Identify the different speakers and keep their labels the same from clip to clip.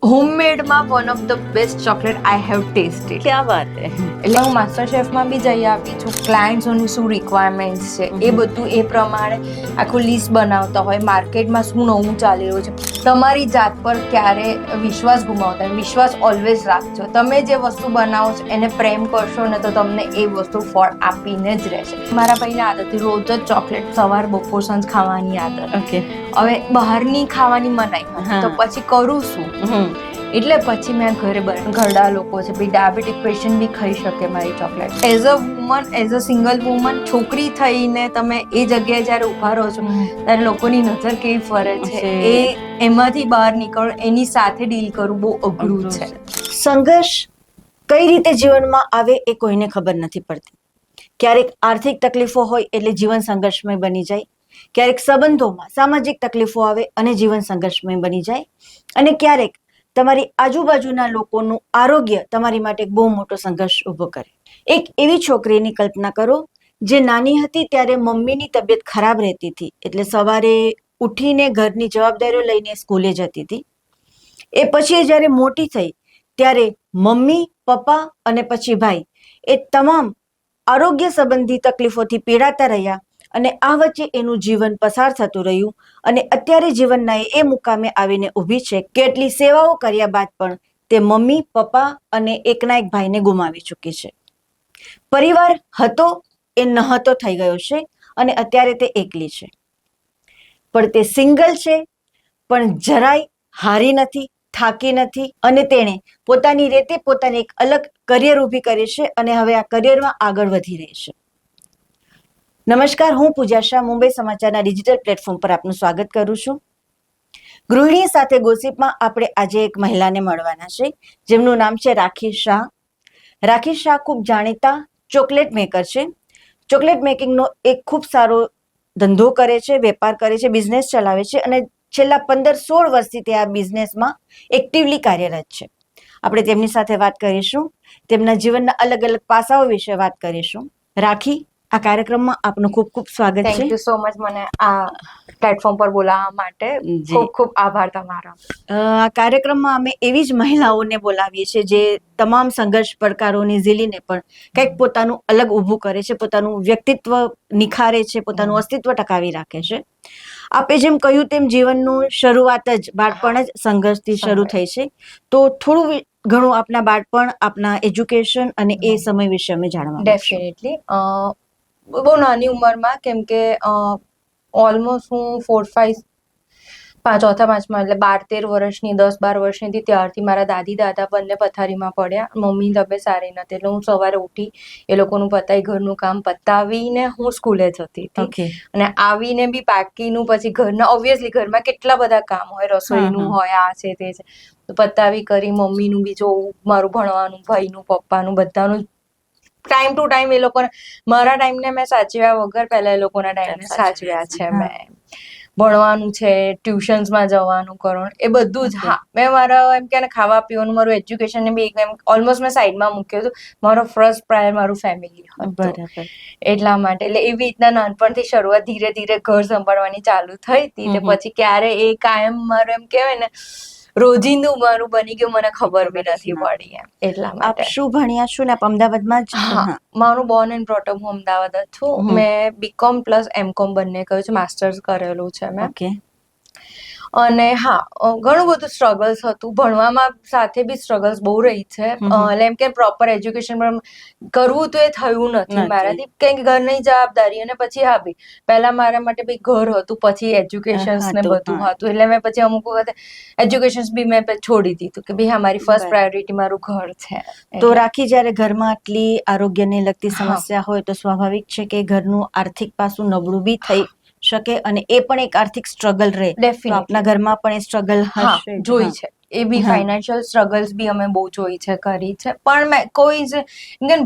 Speaker 1: હોમમેડમાં one of the best chocolate I have tasted.
Speaker 2: क्या बात है.
Speaker 1: એટલે હું માસ્ટર શેફમાં બી જઈ આવી છું. ક્લાયન્ટ્સોની શું રિક્વાયરમેન્ટ્સ છે એ બધું એ પ્રમાણે આખું લિસ્ટ બનાવતા હોય. માર્કેટમાં શું નવું ચાલી રહ્યું છે. તમારી જાત પર ક્યારે વિશ્વાસ ગુમાવતા નહીં. વિશ્વાસ ઓલવેઝ રાખજો. તમે જે વસ્તુ બનાવો છો એને પ્રેમ કરશો ને તો તમને એ વસ્તુ ફળ આપીને જ રહેશે. મારા ભાઈને આદત હતી રોજ જ ચોકલેટ સવાર બપોર સાંજ ખાવાની આદત.
Speaker 2: ओके.
Speaker 1: હવે બહારની ખાવાની મનાઈ
Speaker 2: હા.
Speaker 1: તો પછી કરું શું? એટલે પછી મેં ઘરે ઘરડા લોકો છે ભાઈ ડાયાબિટીક પેશન્ટ બી ખાઈ શકે મારી chocolate. As a woman as a single woman છોકરી થઈને તમે એ જગ્યાએ જ્યારે ઉભા રહો છો ત્યારે લોકોની નજર કેવી ફરે છે એ એમાંથી બહાર નીકળો એની સાથે ડીલ કરવું બહુ અઘરું છે.
Speaker 2: સંઘર્ષ કઈ રીતે જીવનમાં આવે એ કોઈને ખબર નથી પડતી. ક્યારેક આર્થિક તકલીફો હોય એટલે જીવન સંઘર્ષમય બની જાય. ક્યારેક સંબંધોમાં સામાજિક તકલીફો આવે અને જીવન સંઘર્ષમય બની જાય. અને ક્યારેક તમારી આજુબાજુના લોકોનું આરોગ્ય તમારી માટે એક બહુ મોટો સંઘર્ષ ઊભો કરે. એક એવી છોકરીની કલ્પના કરો જે નાની હતી ત્યારે મમ્મીની તબિયત ખરાબ રહેતી હતી એટલે સવારે ઉઠીને ઘરની જવાબદારીઓ લઈને સ્કૂલે જતી હતી. એ પછી જ્યારે મોટી થઈ ત્યારે મમ્મી પપ્પા અને પછી ભાઈ એ તમામ આરોગ્ય સંબંધી તકલીફોથી પીડાતા રહ્યા અને આ વચ્ચે એનું જીવન પસાર થતું રહ્યું અને અત્યારે જીવનના એ મુકામે આવીને ઊભી છે. કેટલી સેવાઓ કર્યા બાદ પણ તે મમ્મી પપ્પા અને એકના એક ભાઈને ગુમાવી ચૂકી છે. પરિવાર હતો એ નહતો થઈ ગયો છે અને અત્યારે તે એકલી છે. પણ તે સિંગલ છે પણ જરાય હારી નથી, થાકી નથી અને તેણે પોતાની રીતે પોતાની એક અલગ કરિયર ઊભી કરી છે અને હવે આ કરિયરમાં આગળ વધી રહી છે. નમસ્કાર, હું પૂજા શાહ મુંબઈ સમાચારના ડિજિટલ પ્લેટફોર્મ પર આપનું સ્વાગત કરું છું. ગૃહિણી સાથે ગોસિપમાં આપણે આજે એક મહિલાને મળવાના છે જેમનું નામ છે રાખી શાહ. રાખી શાહ ખૂબ જાણીતા ચોકલેટ મેકર છે. ચોકલેટ મેકિંગનો એક ખૂબ સારો ધંધો કરે છે, વેપાર કરે છે, બિઝનેસ ચલાવે છે અને છેલ્લા 15-16 વર્ષથી તે આ બિઝનેસમાં એક્ટિવલી કાર્યરત છે. આપણે તેમની સાથે વાત કરીશું, તેમના જીવનના અલગ અલગ પાસાઓ વિશે વાત કરીશું. રાખી, આ કાર્યક્રમમાં આપનું ખૂબ ખૂબ સ્વાગત છે.
Speaker 1: થેન્ક યુ સો મચ મને આ પ્લેટફોર્મ પર બોલાવવા માટે. ખૂબ ખૂબ આભાર તમારો.
Speaker 2: આ કાર્યક્રમમાં અમે એવી જ મહિલાઓને બોલાવીએ છીએ જે તમામ સંઘર્ષ પડકારોને ઝીલીને પણ કંઈક પોતાનું અલગ ઊભું કરે છે, પોતાનું વ્યક્તિત્વ નિખારે છે, પોતાનું અસ્તિત્વ ટકાવી રાખે છે. આપે જેમ કહ્યું તેમ જીવનનું શરૂઆત જ બાળપણ જ સંઘર્ષથી શરૂ થઈ છે. તો થોડું ઘણું આપના બાળપણ, આપના એજ્યુકેશન અને એ સમય વિશે અમે જાણવા માંગીશું.
Speaker 1: ડેફિનેટલી બહુ નાની ઉંમરમાં કેમ કે ઓલમોસ્ટ હું 4-5 એટલે 12-13 વર્ષની 10-12 વર્ષની હતી ત્યારથી મારા દાદી દાદા બંને પથારીમાં પડ્યા. મમ્મી તબિયત સારી નથી એટલે હું સવારે ઉઠી એ લોકોનું પતાવી ઘરનું કામ પતાવીને હું સ્કૂલે જતી હતી અને આવીને બી બાકીનું પછી ઘરના ઓબ્વિયસલી ઘરમાં કેટલા બધા કામ હોય, રસોઈનું હોય, આ છે તે છે, તો પતાવી કરી મમ્મીનું બી જોવું, મારું ભણવાનું, ભાઈનું, પપ્પાનું, બધાનું ટાઈમ ટુ ટાઈમ એ લોકોને મારા ટાઈમને મેં સાચવ્યા વગર પહેલા એ લોકોના ટાઈમને સાચવ્યા છે. મેં ભણવાનું છે, ટ્યુશન્સમાં જવાનું કરવાનું એ બધું જ. હા, મેં મારા એમ કે ખાવા પીવાનું મારું એજ્યુકેશન બી એમ ઓલમોસ્ટ મેં સાઈડમાં મૂક્યું હતું. મારો ફર્સ્ટ પ્રાયર મારું ફેમિલી હતું એટલા માટે. એટલે એવી રીતના નાનપણથી શરૂઆત ધીરે ધીરે ઘર સંભાળવાની ચાલુ થઈ હતી. પછી ક્યારે એ કાયમ મારું એમ કહેવાય ને રોજિંદું મારું બની ગયું મને ખબર બી નથી પડી એમ. એટલા માટે.
Speaker 2: આપ શું ભણ્યા છો ને આપ અમદાવાદમાં જ?
Speaker 1: હા, મારું બોર્ન એન્ડ બ્રોટઅપ હું અમદાવાદ જ છું. મેં બીકોમ પ્લસ એમકોમ બંને કર્યું છે, માસ્ટર્સ કરેલું છે મેં.
Speaker 2: ઓકે.
Speaker 1: અને હા, ઘણું બધું સ્ટ્રગલ્સ હતું ભણવામાં, સાથે બી સ્ટ્રગલ્સ બહુ રહી છે. એટલે એમ કે પ્રોપર એજ્યુકેશન પણ કરવું તો એ થયું નથી મારાથી કંઈક ઘરની જવાબદારી અને પછી હા ભાઈ પહેલા મારા માટે ભાઈ ઘર હતું પછી એજ્યુકેશન ને બધું હતું એટલે મેં પછી અમુક વખતે એજ્યુકેશન બી મેં છોડી દીધું કે ભાઈ હા મારી ફર્સ્ટ પ્રાયોરિટી મારું ઘર છે.
Speaker 2: તો રાખી, જ્યારે ઘરમાં આટલી આરોગ્યને લગતી સમસ્યા હોય તો સ્વાભાવિક છે કે ઘરનું આર્થિક પાસું નબળું બી થઈ શકે અને એ પણ એક આર્થિક સ્ટ્રગલ રહે. તો આપના ઘરમાં પણ એ સ્ટ્રગલ હશે,
Speaker 1: જોઈ છે એ બી. ફાઇનાન્શિયલ સ્ટ્રગલ્સ બી અમે બહુ જોઈ છે, કરી છે. પણ મેં કોઈ જ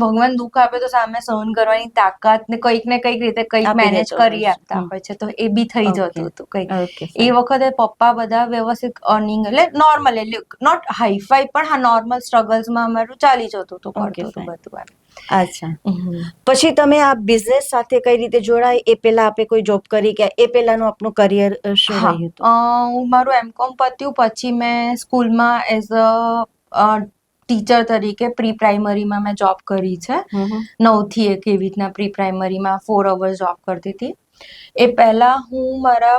Speaker 1: ભગવાન દુઃખ આપે તો સામે સહન કરવાની તાકાત ને કંઈક રીતે કંઈક મેનેજ કરી આપતા હોય છે, તો એ બી થઈ જતું હતું કંઈક. એ વખતે પપ્પા બધા વ્યવસ્થિત અર્નિંગ એટલે નોર્મલ એટલે નોટ હાઈફાઈ પણ હા નોર્મલ સ્ટ્રગલ્સમાં અમારું ચાલી જતું હતું, કરતું હતું બધું.
Speaker 2: અચ્છા, પછી તમે આ બિઝનેસ સાથે કઈ રીતે જોડાય? એ પહેલા આપે કોઈ જોબ કરી કે એ પહેલાનું આપનું કરિયર શું
Speaker 1: હા,
Speaker 2: રહ્યું હતું?
Speaker 1: હું મારું એમકોમ પત્યું પછી મેં સ્કૂલમાં એઝ અ ટીચર તરીકે પ્રી પ્રાઇમરીમાં મેં જોબ કરી છે. 9 થી 1 એવી રીતના પ્રી પ્રાઇમરીમાં 4 અવર્સ જોબ કરતી હતી. એ પહેલા હું મારા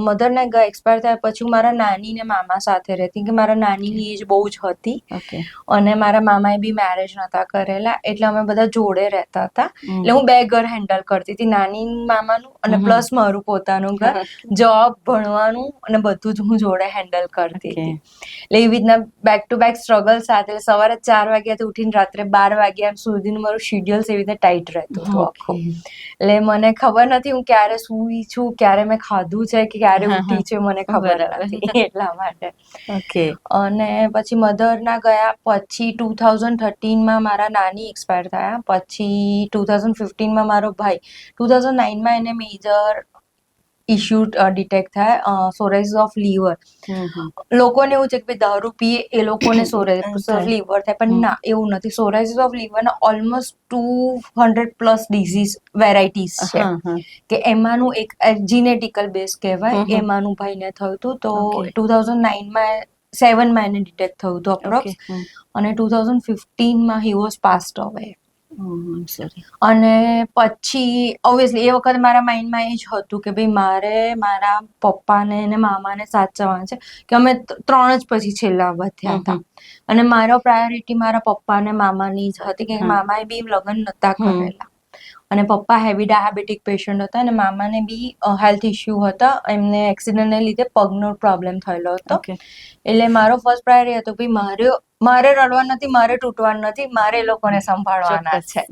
Speaker 1: મધરને એક્સપાયર થયા પછી હું મારા નાની ને મામા સાથે રહેતી કે મારા નાનીની એજ બહુ જ હતી
Speaker 2: ઓકે,
Speaker 1: અને મારા મામાએ બી મેરેજ નતા કરેલા એટલે અમે બધા જોડે રહેતા હતા. એટલે હું 2 ઘર હેન્ડલ કરતી હતી, નાની મામાનું અને પ્લસ મારું પોતાનું ઘર, જોબ, ભણવાનું અને બધું જ હું જોડે હેન્ડલ કરતી હતી. એટલે એવી રીતના બેક ટુ બેક સ્ટ્રગલ સાથે સવારે 4 વાગ્યાથી ઉઠીને રાત્રે 12 વાગ્યા સુધીનું મારું શેડ્યુલ એવી રીતે ટાઈટ રહેતું હતું આખું. એટલે મને ખબર નથી હું ક્યારે સૂઈ છું, ક્યારે મેં ખાધું છે કે ક્યારે ઉઠી છે, મને ખબર નથી એટલા માટે.
Speaker 2: ઓકે,
Speaker 1: અને પછી મધરના ગયા પછી 2013માં મારા નાની એક્સપાયર થયા, પછી 2015માં મારો ભાઈ, 2009માં એને મેજર ઇશ્યુ ડિટેક્ટ થાય, સોરાઇસિસ ઓફ લીવર. લોકોને એવું છે કે દારૂ પીએ એ લોકોને સોરાઇસિસ ઓફ લીવર થાય, પણ ના, એવું નથી. સોરાઇસિસ ઓફ લીવરના ઓલમોસ્ટ 200+ ડિઝીઝ વેરાયટીઝ છે કે એમાંનું એક જીનેટિકલ બેઝ કહેવાય, એમાંનું ભાઈને થયું હતું. તો 2009માં 7માં એને ડિટેક્ટ થયું હતું અપ્રોક્સ, અને 2015માં હી વોઝ પાસ્ડ અવે. અને પછી ઓબ્વિયસલી એ વખતે મારા માઇન્ડમાં એ જ હતું કે ભાઈ મારે મારા પપ્પાને ને મામાને સાચવવાના છે, કે અમે 3 જ પછી છેલ્લા વધ્યા હતા. અને મારો પ્રાયોરિટી મારા પપ્પા ને મામાની જ હતી કે મામાએ બી લગ્ન નતા કરેલા અને પપ્પા હેવી ડાયાબિટીક પેશન્ટ હતા અને મામાને બી હેલ્થ ઇશ્યુ હતા, એમને એક્સિડન્ટને લીધે પગનો પ્રોબ્લેમ થયેલો હતો. એટલે મારો ફર્સ્ટ પ્રાયોરિટી હતો કે મારે રડવાનું નથી, મારે તૂટવાનું નથી, મારે એ લોકોને સંભાળવાના છે.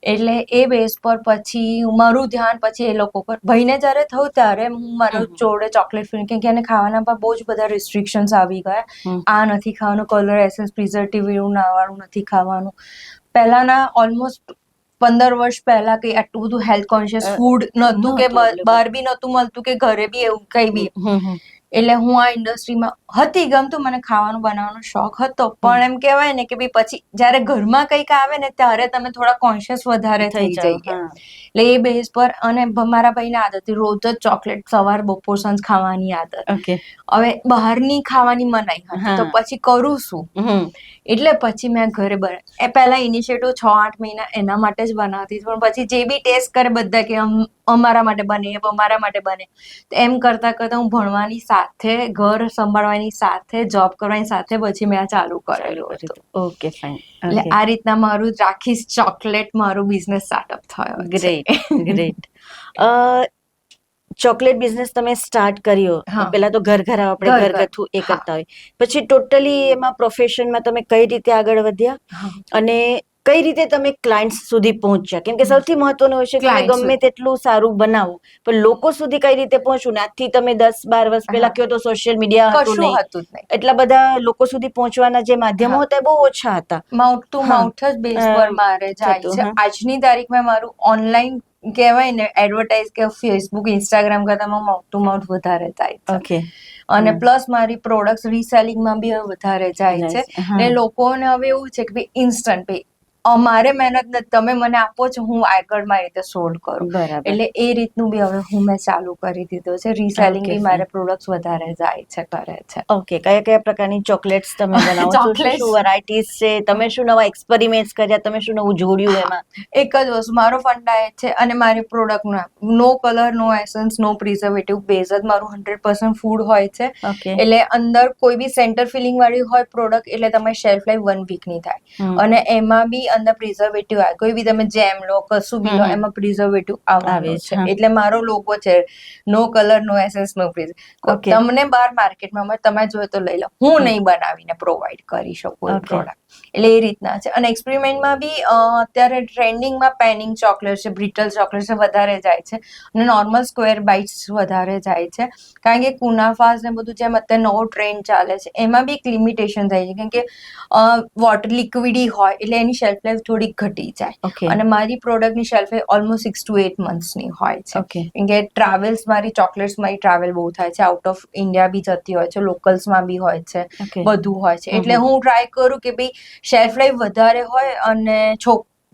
Speaker 1: એટલે એ બેઝ પર પછી મારું ધ્યાન પછી એ લોકો પર. ભાઈને જ્યારે થયું ત્યારે હું મારો જોડે ચોકલેટ ફ્રી, કેમ કે એને ખાવાના પર બહુ જ બધા રિસ્ટ્રિક્શન્સ આવી ગયા. આ નથી ખાવાનું, કલર એસેન્સ પ્રિઝર્વેટિવ એવું નાવાળું નથી ખાવાનું. પહેલાના ઓલમોસ્ટ 15 વર્ષ પહેલા કઈ આટલું બધું હેલ્થ કોન્શિયસ ફૂડ નહોતું કે બહાર બી નહોતું મળતું કે ઘરે બી એવું કઈ બી. એટલે હું આ ઇન્ડસ્ટ્રીમાં હતી, ગમતું મને ખાવાનું બનાવવાનો શોખ હતો, પણ એમ કહેવાય ને કે ભાઈ પછી જ્યારે ઘરમાં કંઈક આવે ને ત્યારે તમે થોડા કોન્શિયસ વધારે થઈ જઈએ. એટલે એ બેઝ પર. અને મારા ભાઈને આદત હતી રોજ જ ચોકલેટ સવાર બપોર સાંજ ખાવાની આદત. હવે બહારની ખાવાની મનાઈ હતી તો પછી કરું શું? એટલે પછી મેં ઘરે એ પહેલા ઇનિશિયેટિવ 6-8 મહિના એના માટે જ બનાવતી, પણ પછી જે બી ટેસ્ટ કરે બધા કે અમારા માટે બને, અમારા માટે બને, એમ કરતા કરતા હું ભણવાની સાથે, ઘર સંભાળવાની સાથે, જોબ કરવાની સાથે પછી મેં આ ચાલુ કરેલું હતું.
Speaker 2: Okay, fine.
Speaker 1: એટલે આ રીતના મારું રાખીશ ચોકલેટ મારું બિઝનેસ સ્ટાર્ટઅપ થયો.
Speaker 2: ગ્રેટ. ચોકલેટ બિઝનેસ તમે સ્ટાર્ટ કર્યો, પેલા તો ઘર આપણે ઘરગથ્થુ એ કરતા હોય, પછી ટોટલી એમાં પ્રોફેશનમાં તમે કઈ રીતે આગળ વધ્યા અને કઈ રીતે તમે ક્લાયન્ટ્સ સુધી પહોંચ્યા? કેમ કે સૌથી મહત્વનું હોય છે કે ગમે તેટલું સારું બનાવો પણ લોકો સુધી કઈ રીતે પહોંચવું ને. આજથી તમે 10-12 વર્ષ પહેલા કહો તો સોશિયલ મીડિયા હતું નહીં, એટલા બધા લોકો સુધી પહોંચવાના જે માધ્યમો હતા એ બહુ ઓછા હતા.
Speaker 1: માઉથ ટુ માઉથ જ બેઝ પર મારે જાય છે. આજની તારીખમાં મારું ઓનલાઈન કહેવાય ને એડવર્ટાઇઝ કે ફેસબુક, ઇન્સ્ટાગ્રામ કરતા માઉથ ટુ માઉથ વધારે જાય છે. અને પ્લસ મારી પ્રોડક્ટ રીસેલિંગમાં બી વધારે જાય છે. ને લોકોને હવે એવું છે કે ભાઈ ઇન્સ્ટન્ટ, ભાઈ અમારે મહેનત નથી, તમે મને આપો છો, હું આગળ મારી રીતે સોલ્વ કરું. એટલે એ રીતનું બી હવે મેં ચાલુ કરી દીધું છે. રીસેલિંગ બી મારે પ્રોડક્ટ વધારે જાય છે, કરે છે.
Speaker 2: ઓકે, કયા પ્રકારની ચોકલેટ્સ તમે બનાવો છો? શું વેરાયટીઝ છે? તમે શું નવા એક્સપેરિમેન્ટ્સ કર્યા? તમે શું નવું જોડ્યું એમાં?
Speaker 1: એક જ વસ્તુ, મારો ફંડા એ છે અને મારી પ્રોડક્ટ નો કલર, નો એસન્સ, નો પ્રિઝર્વેટિવ બેઝ જ મારું 100% ફૂડ હોય છે. એટલે અંદર કોઈ બી સેન્ટર ફિલિંગ વાળી હોય પ્રોડક્ટ એટલે તમારી શેલ્ફ લાઈફ 1 વીકની થાય. અને એમાં બી અંદર પ્રિઝર્વેટિવ આવે, કોઈ બી તમે જેમ લો, કશું બી લો, એમાં પ્રિઝર્વેટિવ આવે છે. એટલે મારો લોગો છે નો કલર, નો એસેન્સ, નો પ્રિઝર્વેટિવ. તમને બહાર માર્કેટમાં મળે, તમે જોઈએ તો લઈ લો, હું નહીં બનાવીને પ્રોવાઈડ કરી શકું એ પ્રોડક્ટ. એટલે એ રીતના છે. અને એક્સપેરિમેન્ટમાં બી અત્યારે ટ્રેન્ડિંગમાં પેનિંગ ચોકલેટ છે, બ્રિટલ ચોકલેટ છે, વધારે જાય છે. અને નોર્મલ સ્ક્વેર બાઇટ્સ વધારે જાય છે, કારણ કે કુનાફાસ ને બધું જેમ અત્યારે નવો ટ્રેન્ડ ચાલે છે એમાં બી એક લિમિટેશન થાય છે, કેમ કે વોટર લિક્વિડી હોય એટલે એની શેલ્ફ લાઈફ થોડીક ઘટી જાય. અને મારી પ્રોડક્ટની શેલ્ફ લાઈફ ઓલમોસ્ટ 6 to 8 મંથ્સની હોય છે. કેમ કે ટ્રાવેલ્સ, મારી ચોકલેટ્સ મારી ટ્રાવેલ બહુ થાય છે, આઉટ ઓફ ઇન્ડિયા બી જતી હોય છે, લોકલ્સમાં બી હોય છે, બધું હોય છે. એટલે હું ટ્રાય કરું કે ભાઈ શેલ્ફ લાઈફ વધારે હોય અને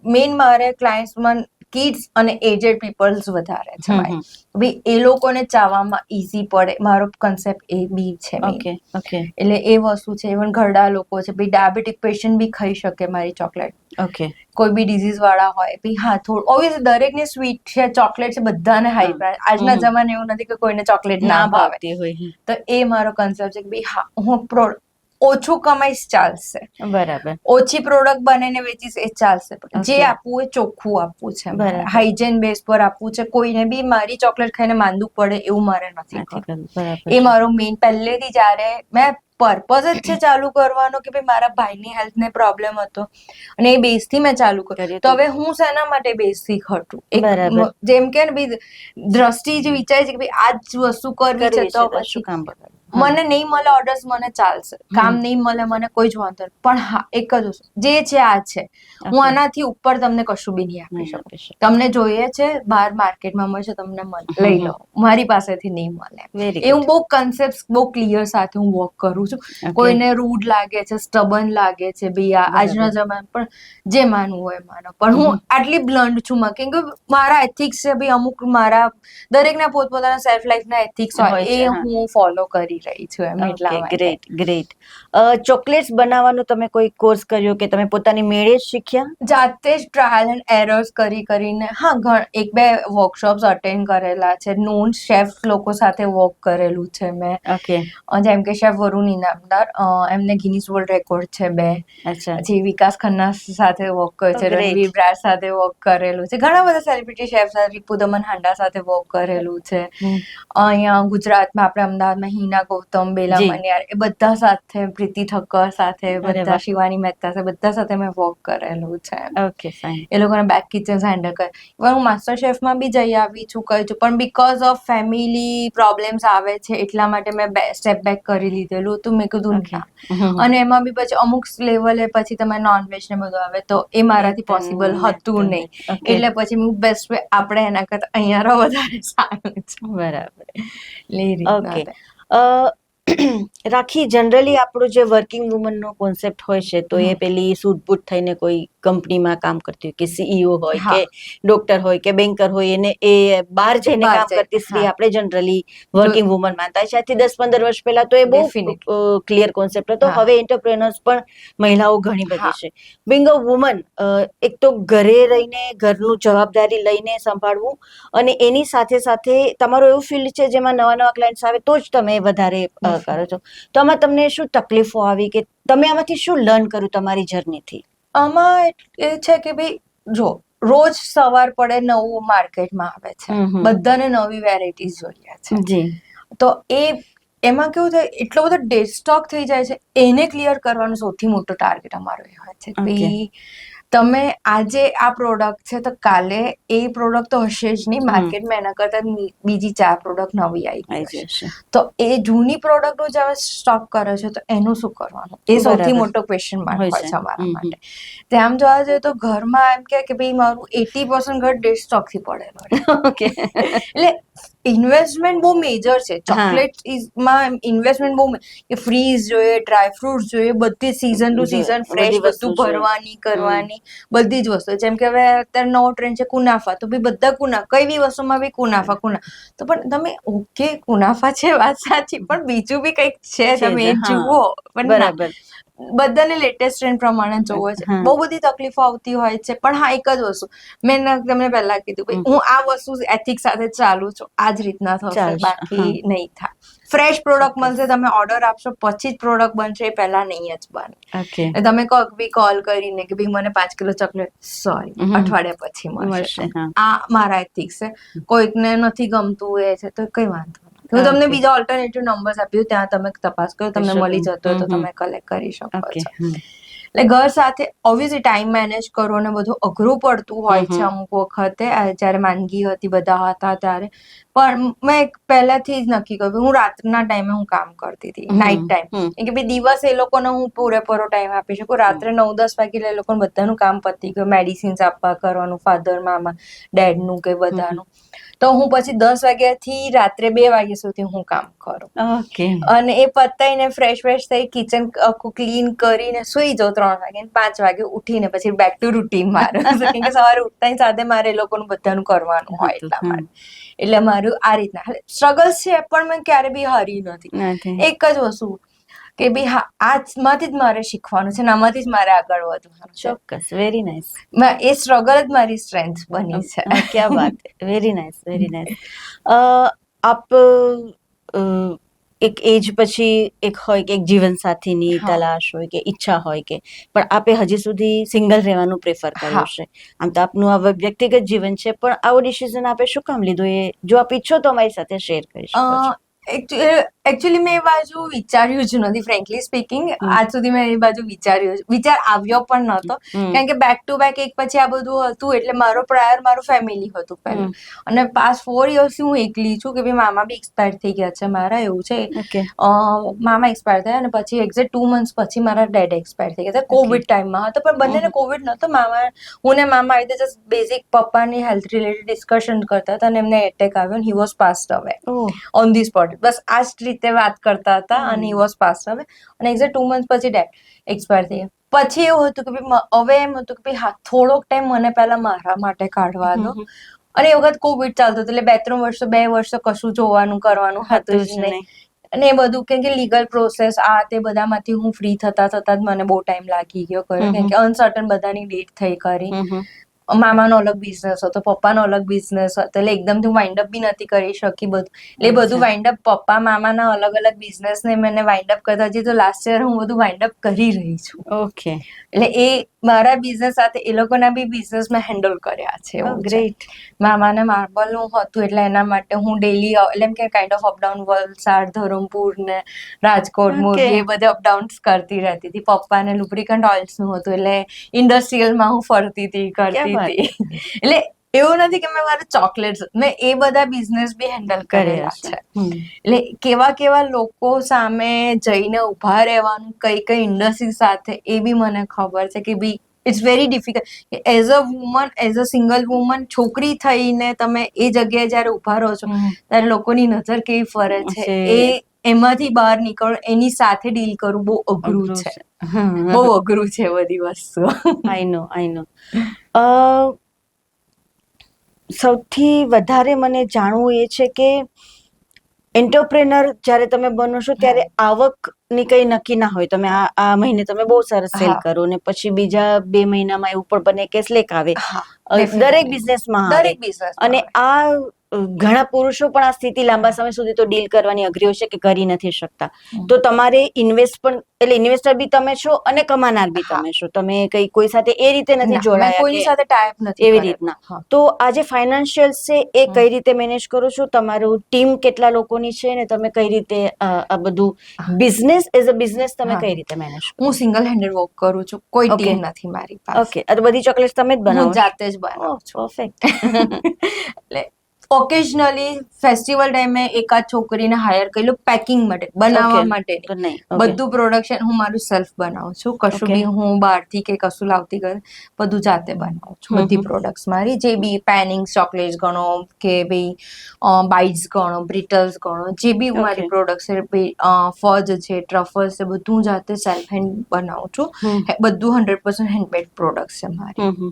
Speaker 1: મેઇન મારે ક્લાયન્ટ્સમાં કિડ્સ અને એજેડ પીપલ્સ વધારે છે
Speaker 2: હમ,
Speaker 1: મારી. ભાઈ એ લોકોને ચાવવામાં ઈઝી પડે, મારો કન્સેપ્ટ એ બી છે main.
Speaker 2: ઓકે ઓકે
Speaker 1: એટલે એ વસ્તુ છે. ઇવન ઘરડા લોકો છે, ભાઈ ડાયાબિટીક પેશન્ટ બી ખાઈ શકે મારી ચોકલેટ.
Speaker 2: ઓકે
Speaker 1: કોઈ બી ડિઝીઝ વાળા હોય, ભાઈ હા થોડું ઓબ્વિયસલી દરેકને સ્વીટ છે, ચોકલેટ છે, બધાને હાઈ પ્રાઇસ. આજના
Speaker 2: હમ.
Speaker 1: જમાને એવું નથી કે કોઈને ચોકલેટ ના ભાવે.
Speaker 2: ભાવતી હોય.
Speaker 1: તો એ મારો કન્સેપ્ટ છે કે ભાઈ હા હું ઓછું કમાઈશ ચાલશે,
Speaker 2: બરાબર
Speaker 1: ઓછી પ્રોડક્ટ બનાવીને વેચીશ એ ચાલશે, પણ જે
Speaker 2: Okay.
Speaker 1: આપવું એ ચોખ્ખું આપવું છે,
Speaker 2: બરાબર.
Speaker 1: હાઇજેન બેઝ પર આપવું છે. કોઈને બી મારી ચોકલેટ ખાઈને માંદું પડે એવું મારે નથી
Speaker 2: નથી
Speaker 1: કરવું.
Speaker 2: કરવું. બરાબર
Speaker 1: એ
Speaker 2: છે.
Speaker 1: મારો મેઇન પહેલેથી જ્યારે મેં પર્પઝ જ છે ચાલુ કરવાનો કે ભાઈ મારા ભાઈની હેલ્થને પ્રોબ્લેમ હતો અને એ બેઝથી મેં ચાલુ કર્યું.
Speaker 2: કર્યું
Speaker 1: તો
Speaker 2: હતું.
Speaker 1: હવે હું શેના માટે બેઝથી ખટું? એક
Speaker 2: બરાબર.
Speaker 1: જેમ કે ને ભાઈ દ્રષ્ટિ જ વિચારે છે કે ભાઈ આ જ વસ્તુ કરવી છે
Speaker 2: કરવી
Speaker 1: તો
Speaker 2: છે તો શું
Speaker 1: પછી
Speaker 2: કામ બગાડવું?
Speaker 1: મને નહીં મળે ઓર્ડર્સ મને ચાલશે, કામ નહીં મળે મને કોઈ જ વાંધો નહીં, પણ હા એક જ વસ્તુ જે છે આ છે, હું
Speaker 2: Okay.
Speaker 1: આનાથી ઉપર તમને કશું બી નહીં આપી
Speaker 2: નહીં
Speaker 1: શકું.
Speaker 2: આપી શકું.
Speaker 1: તમને જોઈએ છે બહાર માર્કેટમાં મળશે, તમને લઈ લો, મારી પાસેથી નહીં મળે.
Speaker 2: Very
Speaker 1: એ હું
Speaker 2: good.
Speaker 1: બહુ કન્સેપ્ટ બહુ ક્લિયર સાથે હું વર્ક કરું છું.
Speaker 2: Okay.
Speaker 1: કોઈને રૂડ લાગે છે, સ્ટબન લાગે છે, ભાઈ આ
Speaker 2: બરાબર.
Speaker 1: આજના જમાના પણ જે માનવું હોય માનો, પણ હું આટલી બ્લન્ટ છું કેમ કે મારા એથિક્સ છે ભાઈ, અમુક મારા દરેકના પોતપોતાના સેલ્ફ લાઈફના એથિક્સ હોય
Speaker 2: હોય
Speaker 1: એ
Speaker 2: છે, હા.
Speaker 1: હું ફોલો કરી રહી છું એમ એટલા
Speaker 2: ઓકે
Speaker 1: માટે.
Speaker 2: Great great. ચોકલેટ્સ બનાવવાનો તમે કોઈ કોર્સ કર્યો કે તમે પોતાની મેળે જ શીખ્યા?
Speaker 1: જાતે જ ટ્રાયલ એન્ડ એરર્સ કરીને હા એક બે વર્કશોપ્સ અટેન્ડ કરેલા છે, નોન શેફ લોકો સાથે વર્ક કરેલું છે મેં.
Speaker 2: ઓકે
Speaker 1: જેમ કે શેફ વરુણ ઇનામદાર, એમને ગિનીસ વર્લ્ડ રેકોર્ડ છે 2.
Speaker 2: અચ્છા
Speaker 1: પછી વિકાસ ખન્ના સાથે વર્ક કર્યું છે,
Speaker 2: Oh, great.
Speaker 1: રણવીર બ્રાર સાથે વર્ક કરેલું છે, ઘણા બધા સેલિબ્રિટી શેફ સાથે, રિપુદમન હાંડા સાથે વર્ક કરેલું છે. અહીંયા ગુજરાતમાં આપણે અમદાવાદમાં હિના ગૌતમ, બેલા
Speaker 2: જી.
Speaker 1: મનિયાર, એ બધા સાથે, પ્રીતિ ઠક્કર સાથે,
Speaker 2: અરે
Speaker 1: બધા
Speaker 2: વાહ.
Speaker 1: શિવાની મહેતા સાથે, બધા સાથે મેં વર્ક કરેલું છે.
Speaker 2: Okay fine.
Speaker 1: એ લોકોને બેક કિચન્સ હેન્ડલ કરે. ઇવન હું માસ્ટર શેફમાં બી જઈ આવી છું, કહી છું, પણ બીકોઝ ઓફ ફેમિલી પ્રોબ્લેમ્સ આવે છે એટલા માટે મેં સ્ટેપ બેક કરી લીધેલું હતું. મેં કીધું
Speaker 2: ઓકે
Speaker 1: ના. અને એમાં બી પછી અમુક લેવલે પછી તમે નોનવેજ ને બધું આવે તો એ મારાથી પોસિબલ હતું નહીં.
Speaker 2: ઓકે
Speaker 1: એટલે પછી હું બેસ્ટ વે આપણે એના કરતા અહીંયા રહો વધારે સારું છે.
Speaker 2: બરાબર.
Speaker 1: એટલે એ રીતના
Speaker 2: ઓકે
Speaker 1: હતા.
Speaker 2: રાખી જનરલી આપણો જે વર્કિંગ વુમન નો કોન્સેપ્ટ હોય છે તો એ પેલી સૂટબૂટ થઈને કોઈ કંપનીમાં કામ કરતી હોય કે સીઈઓ હોય
Speaker 1: હા.
Speaker 2: કે ડોક્ટર હોય કે બેન્કર હોય, એને એ બહાર જઈને
Speaker 1: બહાર
Speaker 2: કામ
Speaker 1: જાય,
Speaker 2: કરતી સ્ત્રી
Speaker 1: હા.
Speaker 2: આપણે જનરલી વર્કિંગ વુમન માનતા હોય છે. આજથી 10-15 વર્ષ પહેલા તો એ બહુ
Speaker 1: Definitely.
Speaker 2: ક્લિયર કોન્સેપ્ટ હતો.
Speaker 1: હા.
Speaker 2: હવે એન્ટરપ્રેનર્સ પણ મહિલાઓ ઘણી બધી
Speaker 1: હા.
Speaker 2: છે. બિંગ અ વુમન, એક તો ઘરે રહીને ઘરનું જવાબદારી લઈને સંભાળવું અને એની સાથે સાથે તમારો એવું ફિલ્ડ છે જેમાં નવા નવા ક્લાયન્ટ્સ આવે તો જ તમે વધારે કરો છો. તો આમાં તમને શું તકલીફો આવી કે તમે આમાંથી શું લર્ન કર્યું તમારી જર્નીથી?
Speaker 1: આમાં એ છે કે ભાઈ જો રોજ સવાર પડે નવું માર્કેટમાં આવે છે, બધાને નવી વેરાયટીઝ જોઈએ છે.
Speaker 2: જી
Speaker 1: તો એમાં કેવું થાય, એટલો બધો ડેડ સ્ટોક થઈ જાય છે, એને ક્લિયર કરવાનો સૌથી મોટો ટાર્ગેટ અમારો એ હોય છે.
Speaker 2: Okay.
Speaker 1: ભાઈ તમે આજે આ પ્રોડક્ટ છે તો કાલે એ પ્રોડક્ટ તો હશે જ નહીં માર્કેટમાં, એના કરતા બીજી 4 પ્રોડક્ટ નવી આવી
Speaker 2: આવી
Speaker 1: જશે.
Speaker 2: જશે.
Speaker 1: તો એ જૂની પ્રોડક્ટો જ્યારે સ્ટોક કરે છે તો એનું શું કરવાનું, એ સૌથી
Speaker 2: બરાબર.
Speaker 1: મોટો ક્વેશ્ચન માર્ક
Speaker 2: હોય
Speaker 1: હોય
Speaker 2: છે.
Speaker 1: છે અમારા માટે. તેમ જોવા જઈએ તો ઘરમાં એમ કે ભાઈ મારું 80% ઘર ડેડ સ્ટોક થી પડેલો છે.
Speaker 2: ઓકે
Speaker 1: એટલે ઇન્વેસ્ટમેન્ટ બહુ મેજર છે. ચોકલેટ માં ઇન્વેસ્ટમેન્ટ બહુ કે ફ્રીઝ જોઈએ, ડ્રાય ફ્રૂટ્સ જોઈએ, બધી સીઝન ટુ સીઝન ફ્રેશ
Speaker 2: બધી વસ્તુ
Speaker 1: બધું
Speaker 2: જોઈએ.
Speaker 1: ભરવાની કરવાની, બધી જ વસ્તુ. જેમ કે હવે અત્યારે નવો ટ્રેન્ડ છે કુનાફા, તો ભાઈ બધા કઈ બી વસ્તુમાં બી કુનાફા. તો પણ તમે ઓકે કુનાફા છે વાત સાચી, પણ બીજું બી કંઈક છે, તમે એ જુઓ. પણ ના,
Speaker 2: બરાબર.
Speaker 1: બધાને લેટેસ્ટ ટ્રેન્ડ પ્રમાણે જોવો છે. બહુ બધી તકલીફો આવતી હોય છે, પણ હા એક જ વસ્તુ મેં તમને પહેલા કીધું ભાઈ હું આ વસ્તુ એથિક્સ સાથે ચાલુ છું, આ જ રીતના થશે,
Speaker 2: ચાલશે,
Speaker 1: બાકી નહીં થાય. ફ્રેશ પ્રોડક્ટ મળશે, તમે ઓર્ડર આપશો પછી જ પ્રોડક્ટ બનશે, એ પહેલા નહીં જ બને.
Speaker 2: ઓકે
Speaker 1: તમે બી કોલ કરીને કે ભાઈ મને 5 કિલો ચોકલેટ, સોરી અઠવાડિયા પછી મળશે. આ મારા એથિક્સ છે. કોઈકને નથી ગમતું એ છે તો કઈ વાંધો નહીં, હું તમને બીજા ઓલ્ટરનેટિવ નંબર્સ આપ્યું, ત્યાં તમે તપાસ કરો, તમને મળી જતો હોય તો તમે કલેક્ટ કરી શકો છો. એટલે ઘર સાથે ઓબ્વિયસલી ટાઈમ મેનેજ કરો ને બધું અઘરું પડતું હોય છે અમુક વખતે. જ્યારે માંદગી હતી બધા હતા ત્યારે, પણ મેં પહેલાથી જ નક્કી કર્યું હું રાતના ટાઈમે હું કામ કરતી હતી, નાઇટ ટાઈમ. કે ભાઈ દિવસ એ લોકોને હું પૂરેપૂરો ટાઈમ આપી શકું, રાત્રે 9-10 વાગે એ લોકોને બધાનું કામ પતી ગયું, મેડિસિન્સ આપવા કરવાનું, ફાધર મામા ડેડનું કે બધાનું. તો હું પછી 10 વાગ્યાથી રાત્રે 2 વાગ્યા સુધી હું કામ કરું.
Speaker 2: ઓકે.
Speaker 1: અને એ પતાઈને ફ્રેશ થઈ કિચન આખું ક્લીન કરીને સુઈ જાઉં 3 વાગે, 5 વાગે ઉઠીને પછી બેક ટુ રૂટીન મારું. કેમ કે સવારે ઉઠતાની સાથે મારે એ લોકોનું બધાનું કરવાનું હોય એટલા માટે. એટલે મારું આ રીતના સ્ટ્રગલ છે, પણ મેં ક્યારે બી હારી નથી. એક જ વસ્તુ કે ભાઈ હા, આમાંથી જ મારે શીખવાનું છે ને આમાંથી જ મારે આગળ વધવાનું છે.
Speaker 2: ચોક્કસ. Very nice.
Speaker 1: એ સ્ટ્રગલ જ મારી સ્ટ્રેન્થ બની છે.
Speaker 2: ક્યાં વાત. Very nice, very nice. આપ એક એજ પછી એક હોય કે એક જીવન સાથીની તલાશ હોય કે ઈચ્છા હોય કે, પણ આપે હજી સુધી સિંગલ રહેવાનું પ્રેફર કર્યું છે. આમ તો આપનું આ વ્યક્તિગત જીવન છે, પણ આવો ડિસિઝન આપે શું કામ લીધો એ જો આપ ઈચ્છો તો અમારી સાથે શેર કરી શકો છો.
Speaker 1: એકચ્યુઅલી મેં એ બાજુ વિચાર્યું જ નથી, ફ્રેન્કલી સ્પીકિંગ. આજ સુધી મેં એ બાજુ વિચાર આવ્યો પણ નહોતો, કારણ કે બેક ટુ બેક એક પછી આ બધું હતું, એટલે મારો પ્રાયર મારું ફેમિલી હતું પહેલું. અને પાસ્ટ 4 યર્સથી હું એકલી છું કે ભાઈ મામા બી એક્સપાયર થઈ ગયા છે મારા. એવું છે, મામા એક્સપાયર થયા અને પછી એક્ઝેક્ટ 2 months પછી મારા ડેડ એક્સપાયર થઈ ગયા હતા. કોવિડ ટાઈમમાં હતો, પણ બંનેને કોવિડ નહોતો. હું ને મામા આવી રીતે જસ્ટ બેઝિક પપ્પાની હેલ્થ રિલેટેડ ડિસ્કશન કરતા હતા અને એમને એટેક આવ્યો, હી વોઝ પાસ્ડ અવે ઓન ધી સ્પોટ. બસ આ જ રીતે વાત કરતા હતા અને હી વોઝ પાસ્ડ અવે. અને એક્ઝેક્ટ 2 months પછી ડેડ એક્સપાયર થઈ ગયા. પછી એવું હતું કે ભાઈ હવે એમ હતું કે ભાઈ હા, થોડોક ટાઈમ મને પહેલા મારા માટે કાઢવા દો. અને એ વખત કોવિડ ચાલતું હતું, એટલે 2 વર્ષ કશું જોવાનું કરવાનું હતું જ નહીં. અને એ બધું કેમ કે લીગલ પ્રોસેસ આ તે બધામાંથી હું ફ્રી થતા જ મને બહુ ટાઈમ લાગી ગયો. કેમ કે અનસર્ટન બધાની ડેટ થઈ કરી. મામાનો અલગ બિઝનેસ હતો, પપ્પાનો અલગ બિઝનેસ હતો, એટલે એકદમ હું વાઇન્ડ અપ બી નથી કરી શકી બધું. એટલે એ બધું વાઇન્ડ અપ પપ્પા મામાના અલગ બિઝનેસ ને મેં વાઇન્ડ અપ કરતા. હજી તો લાસ્ટ યર હું બધું વાઇન્ડ અપ કરી રહી છું.
Speaker 2: ઓકે.
Speaker 1: એટલે એ મારા બિઝનેસ સાથે એ લોકોના બી બિઝનેસ મેં હેન્ડલ કર્યા છે.
Speaker 2: ગ્રેટ.
Speaker 1: મામાને માર્બલનું હતું, એટલે એના માટે હું ડેલી એટલે એમ કે kind of up down Valsad, Dharampur ને રાજકોટ, મોરબી એ બધે અપડાઉન્સ કરતી રહેતી હતી. પપ્પાને લુબ્રિકન્ટ ઓઇલ્સનું હતું, એટલે ઇન્ડસ્ટ્રીયલમાં હું ફરતી હતી, કરતી હતી. એટલે એવું નથી કે મેં મારું ચોકલેટ્સ, મેં એ બધા બિઝનેસ બી હેન્ડલ કરેલા છે. એટલે કેવા લોકો સામે જઈને ઉભા રહેવાનું, કઈ ઇન્ડસ્ટ્રી સાથે, એ બી મને ખબર છે કે બી it's very difficult. As a woman, as a single woman, છોકરી થઈને તમે એ જગ્યાએ જયારે ઉભા રહો છો ત્યારે લોકોની નજર કેવી ફરે છે, એમાંથી બહાર નીકળો, એની સાથે ડીલ કરવું બહુ અઘરું છે. બહુ અઘરું છે બધી વસ્તુ.
Speaker 2: આઈ નો. સૌથી વધારે મને જાણવું એ છે કે એન્ટરપ્રેનર જ્યારે તમે બનો છો ત્યારે આવકની કઈ નક્કી ના હોય. તમે આ મહિને તમે બહુ સરસ સેલ કરો ને પછી બીજા 2 મહિનામાં એવું પણ બને કે સ્લેક આવે. દરેક બિઝનેસમાં આવે. અને આ ઘણા પુરુષો પણ આ સ્થિતિ લાંબા સમય સુધી તો ડીલ કરવાની અઘરી હોય છે કે કરી નથી શકતા. તો તમારે ઇન્વેસ્ટર બી તમે છો અને કમાનાર બી તમે છો. તમે કોઈ સાથે એ રીતે નથી જોડાયા,
Speaker 1: કોઈની સાથે ટાઈપ નથી
Speaker 2: એવી રીતના. તો આજે ફાઇનાન્શિયલ છે એ કઈ રીતે મેનેજ કરો છો? તમારું ટીમ કેટલા લોકોની છે ને તમે કઈ રીતે આ બધું બિઝનેસ એઝ અ બિઝનેસ તમે કઈ રીતે મેનેજ કરો?
Speaker 1: હું સિંગલ હેન્ડેડ વર્ક કરું છું, કોઈ ટીમ નથી મારી પાસે.
Speaker 2: ઓકે. આ બધી ચોકલેટ્સ તમે જ બનાવો?
Speaker 1: હું જાતે જ બનાવું છું.
Speaker 2: પરફેક્ટ.
Speaker 1: એટલે ઓકેઝનલી ફેસ્ટિવલ ટાઈમે એકાદ છોકરીને હાયર કર્યું પેકિંગ માટે, બનાવવા માટે. બધું પ્રોડક્શન હું મારું સેલ્ફ બનાવું છું. કશું બી હું બહારથી કે કશું લાવતી બધું જાતે બનાવું છું. બધી પ્રોડક્ટ્સ મારી, જે બી પેનિંગ્સ, ચોકલેટ્સ ગણો કે ભાઈ બાઇટ્સ ગણો, બ્રિટલ્સ ગણો, જે બી મારી પ્રોડક્ટ્સ છે, ફજ છે, ટ્રફલ્સ છે, બધું હું જાતે સેલ્ફ હેન્ડ બનાવું છું. બધું 100% હેન્ડમેડ પ્રોડક્ટ્સ છે મારી.